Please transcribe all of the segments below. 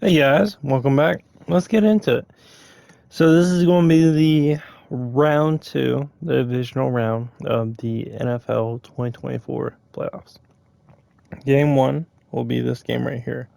Hey guys, welcome back. Let's get into it. So this is going to be the round two, the divisional round of the NFL 2024 playoffs. Game one will be this game right here.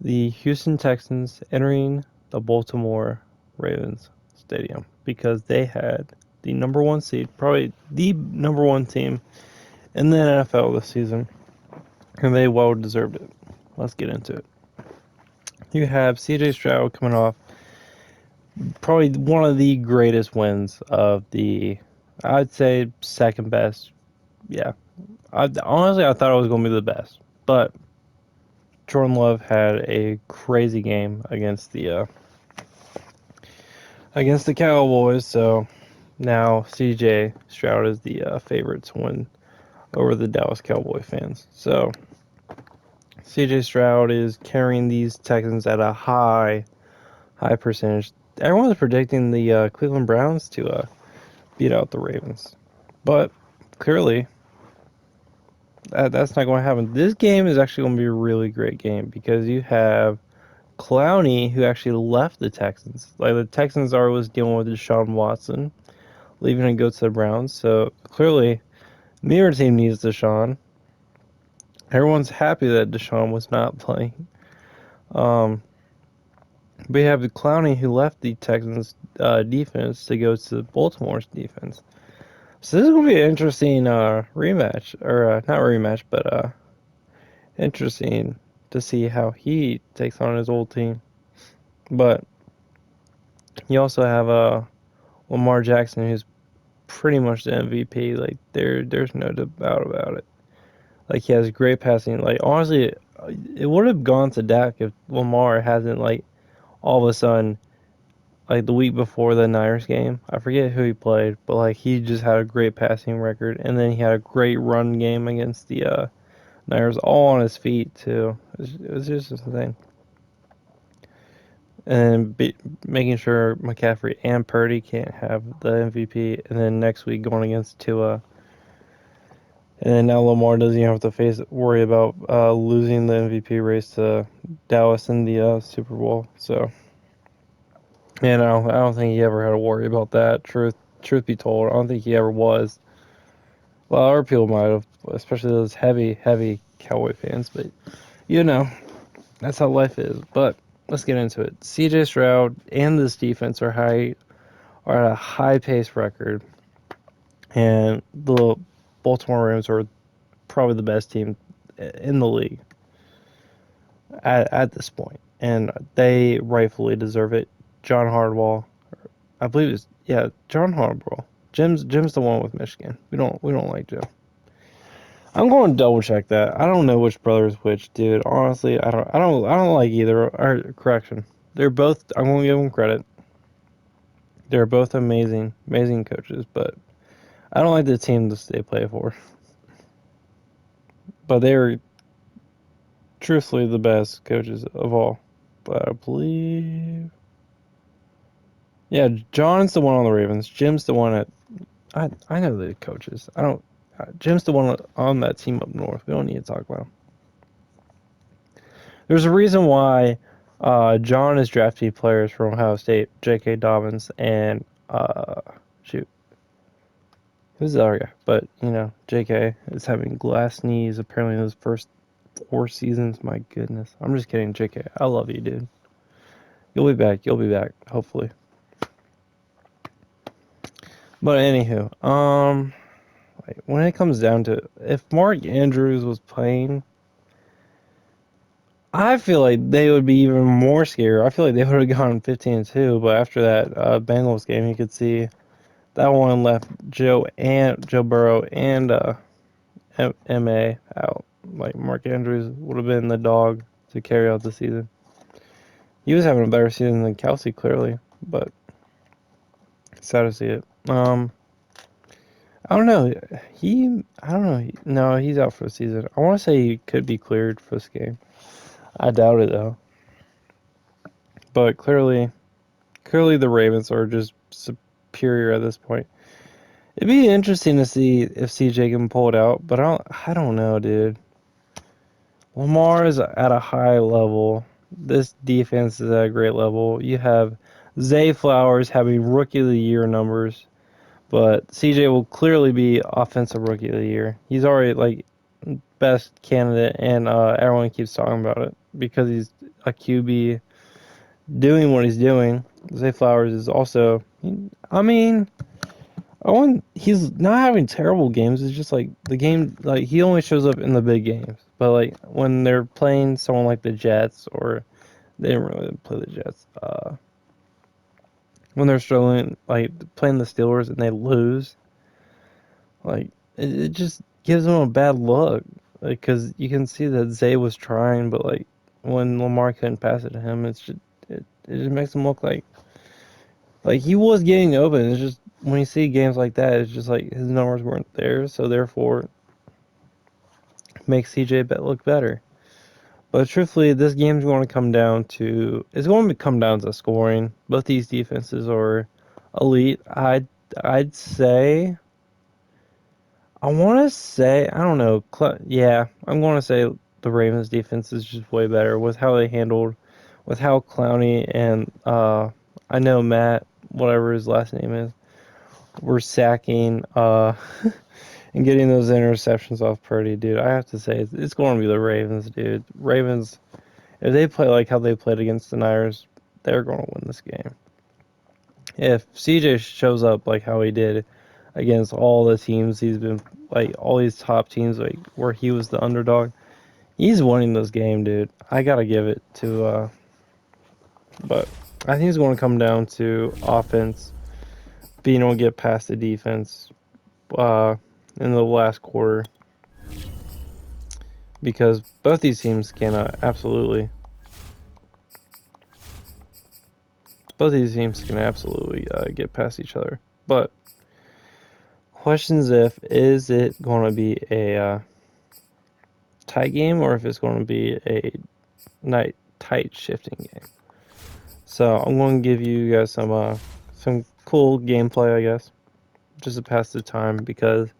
The Houston Texans entering the Baltimore Ravens stadium because they had the number one seed, probably the number one team in the NFL this season, and they well deserved it. Let's get into it. You have CJ Stroud coming off probably one of the greatest wins of the, I'd say second best. Yeah, honestly I thought it was going to be the best, but Jordan Love had a crazy game against the Cowboys. So now CJ Stroud is the favorite to win over the Dallas Cowboy fans. So CJ Stroud is carrying these Texans at a high percentage. Everyone's predicting the Cleveland Browns to beat out the Ravens. But clearly, that's not going to happen. This game is actually going to be a really great game because you have Clowney, who actually left the Texans. Like, the Texans are always dealing with Deshaun Watson, leaving to go to the Browns. So clearly, neither team needs Deshaun. Everyone's happy that Deshaun was not playing. Um, but you have Clowney, who left the Texans defense to go to Baltimore's defense. So this is going to be an interesting rematch, or not rematch, but interesting to see how he takes on his old team. But you also have Lamar Jackson, who's pretty much the MVP. Like, there's no doubt about it. Like, he has great passing. Like, honestly, it would have gone to Dak if Lamar hasn't, like, all of a sudden, like the week before the Niners game, I forget who he played, but like he just had a great passing record, and then he had a great run game against the Niners, all on his feet too. It was just insane. And making sure McCaffrey and Purdy can't have the MVP, and then next week going against Tua, and then now Lamar doesn't even have to worry about losing the MVP race to Dallas in the Super Bowl. So, I don't think he ever had to worry about that. Truth be told, I don't think he ever was. Well, other people might have, especially those heavy Cowboy fans, but you know, that's how life is. But let's get into it. CJ Stroud and this defense are at a high pace record, and the Baltimore Ravens are probably the best team in the league at this point, and they rightfully deserve it. John Hardball, I believe it's yeah, John Hardball. Jim's the one with Michigan. We don't like Jim. I'm going to double check that. I don't know which brother is which, dude. Honestly, I don't like either. Or correction, they're both. I'm going to give them credit. They're both amazing coaches, but I don't like the team that they play for. But they're truthfully the best coaches of all. But I believe, yeah, John's the one on the Ravens. Jim's the one at. I know the coaches. I don't. Jim's the one on that team up north. We don't need to talk about him. There's a reason why John is drafting players from Ohio State, J.K. Dobbins, and shoot, who's the other guy? But J.K. is having glass knees apparently in his first 4 seasons. My goodness, I'm just kidding, J.K. I love you, dude. You'll be back. You'll be back, hopefully. But anywho, when it comes down to it, if Mark Andrews was playing, I feel like they would be even more scared. I feel like they would have gone 15-2, but after that Bengals game, you could see that one left Joe Burrow and Ma out. Like, Mark Andrews would have been the dog to carry out the season. He was having a better season than Kelsey, clearly, but sad to see it. I don't know. I don't know. No, he's out for the season. I want to say he could be cleared for this game. I doubt it though. But clearly the Ravens are just superior at this point. It'd be interesting to see if CJ can pull it out, but I don't know, dude. Lamar is at a high level. this defense is at a great level. You have Zay Flowers having Rookie of the Year numbers, but CJ will clearly be Offensive Rookie of the Year. He's already like best candidate, and everyone keeps talking about it because he's a QB doing what he's doing. Zay Flowers is also, I mean, he's not having terrible games. It's just like the game, like he only shows up in the big games. But like when they're playing someone like the Jets, or they didn't really play the Jets, when they're struggling, like playing the Steelers and they lose, like it just gives them a bad look. Like, because you can see that Zay was trying, but like when Lamar couldn't pass it to him, it just makes him look like he was getting open. It's just when you see games like that, it's just like his numbers weren't there, so therefore makes CJ look better. But truthfully, this game's going to come down to scoring. Both these defenses are elite. I'd say, I want to say, I don't know. Yeah, I'm going to say the Ravens defense is just way better with how they handled, with how Clowney and I know Matt, whatever his last name is, were sacking and getting those interceptions off Purdy, dude. I have to say, it's going to be the Ravens, dude. Ravens, if they play like how they played against the Niners, they're going to win this game. If CJ shows up like how he did against all the teams he's been, like all these top teams, like where he was the underdog, he's winning this game, dude. I gotta give it to, but I think it's going to come down to offense being able to get past the defense in the last quarter, because both these teams can absolutely get past each other. But questions is it going to be a tight game, or if it's going to be a tight shifting game. So I'm going to give you guys some cool gameplay, I guess, just to pass the time, because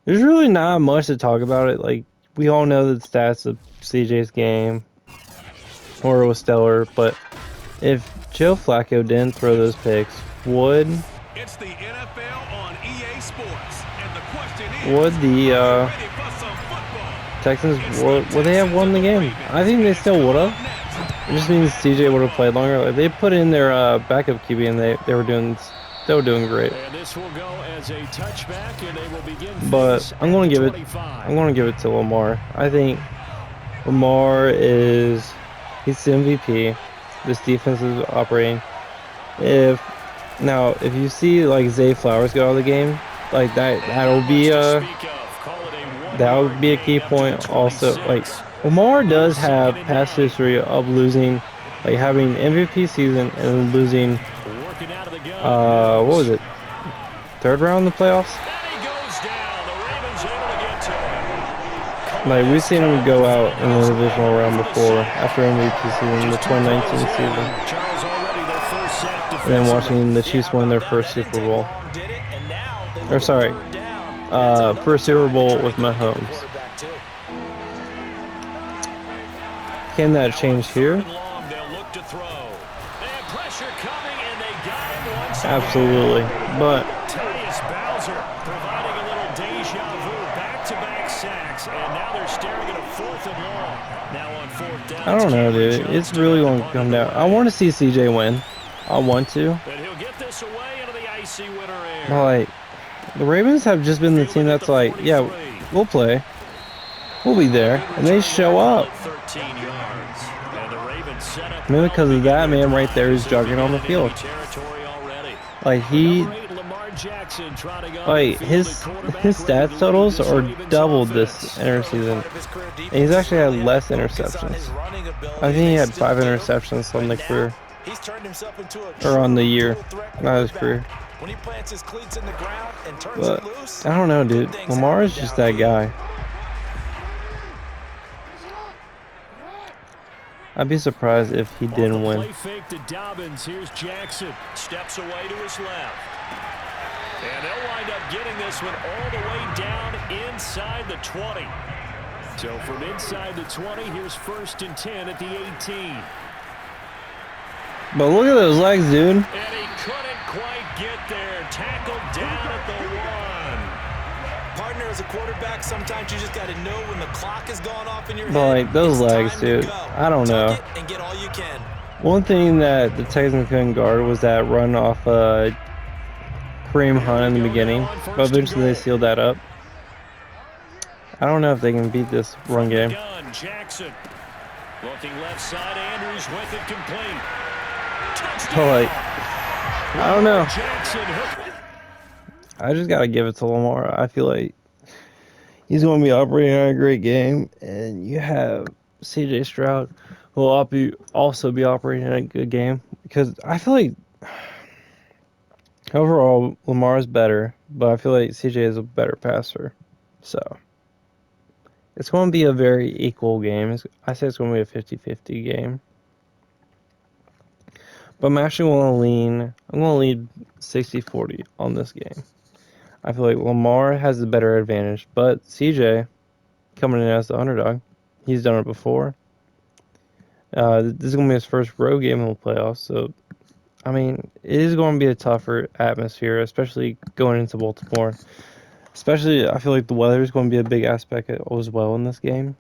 there's really not much to talk about it. Like, we all know the stats of CJ's game, or it was stellar, but if Joe Flacco didn't throw those picks, would the NFL on EA Sports, and the question would the Texans, would they have won the game? I think they still would have. It just means CJ would have played longer. Like, they put in their backup QB, and they were doing great. And this will go as a touchback, and they will begin. But I'm going to give it to Lamar. I think Lamar he's the MVP. This defense is operating. If you see like Zay Flowers go out of the game, like that'll be a key point. Also, like, Lamar does have past history of losing, like having MVP season and losing. What was it? Third round in the playoffs. Like, we've seen him go out in the divisional round before after MVP season, the 2019 season, and then watching the Chiefs win their first Super Bowl. Or sorry, first Super Bowl with Mahomes. Can that change here? Absolutely, but I don't know, dude. It's really going to come down. I want to see CJ win. I want to. But like, the Ravens have just been the team that's like, yeah, we'll play. We'll be there. And they show up. Maybe because of that man right there who's jogging on the field. Like, his stats totals are doubled this interseason, and he's actually had less interceptions. I think he had 5 interceptions on the career, or on the year, not his career. But I don't know, dude. Lamar is just that guy. I'd be surprised if he didn't win. Here's Jackson. Steps away to his left. And they'll wind up getting this one all the way down inside the 20. So from inside the 20, here's 1st and 10 at the 18. But look at those legs, dude. And he couldn't quite get there. Tackled down at the 1. Partner, as a quarterback, sometimes you just got to know when the clock has gone off in your head. But like those it's legs, time to dude. go. I don't know. Tuck it and get all you can. One thing that the Texans couldn't guard was that run off Kareem Hunt in the beginning, but eventually they sealed that up. I don't know if they can beat this run game. Jackson. Looking left side, Andrews with it complete. But like, I don't know. Jackson. I just gotta give it to Lamar. I feel like he's going to be operating on a great game, and you have C.J. Stroud who will also be operating on a good game, because I feel like overall Lamar is better, but I feel like C.J. is a better passer. So it's going to be a very equal game. I say it's going to be a 50-50 game. But I'm actually going to lead 60-40 on this game. I feel like Lamar has the better advantage, but CJ coming in as the underdog. He's done it before. This is going to be his first road game in the playoffs, so I mean, it is going to be a tougher atmosphere, especially going into Baltimore. Especially, I feel like the weather is going to be a big aspect as well in this game.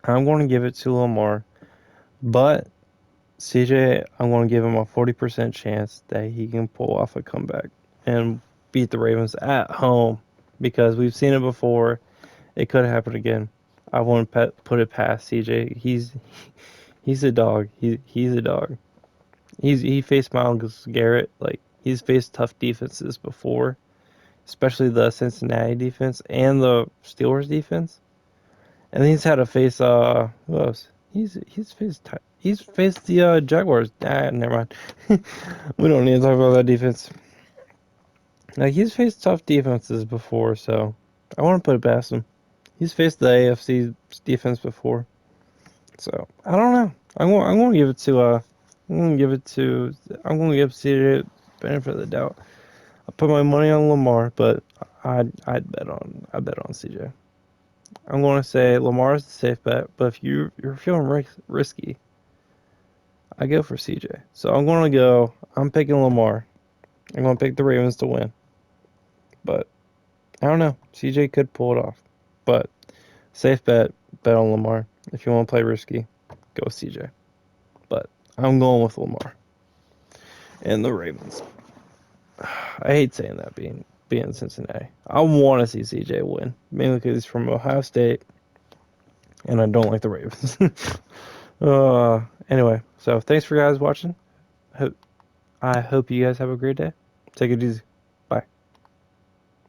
I'm going to give it to Lamar, but CJ, I'm going to give him a 40% chance that he can pull off a comeback and beat the Ravens at home, because we've seen it before. It could happen again. I won't put it past CJ. He's a dog. He's a dog. He faced Myles Garrett. Like, he's faced tough defenses before, especially the Cincinnati defense and the Steelers defense. And he's had to face who else? He's faced the Jaguars. Never mind. We don't need to talk about that defense. Like, he's faced tough defenses before, so I want to put it past him. He's faced the AFC defense before, so I don't know. I'm going to give it to I'm going to give CJ benefit of the doubt. I put my money on Lamar, but I'd bet on CJ. I'm going to say Lamar is the safe bet, but if you're feeling risky, I go for CJ. So I'm picking Lamar. I'm going to pick the Ravens to win. But I don't know. CJ could pull it off. But safe bet on Lamar. If you want to play risky, go with CJ. But I'm going with Lamar and the Ravens. I hate saying that being Cincinnati. I want to see CJ win, mainly because he's from Ohio State, and I don't like the Ravens. Anyway, so thanks for guys watching. I hope you guys have a great day. Take it easy.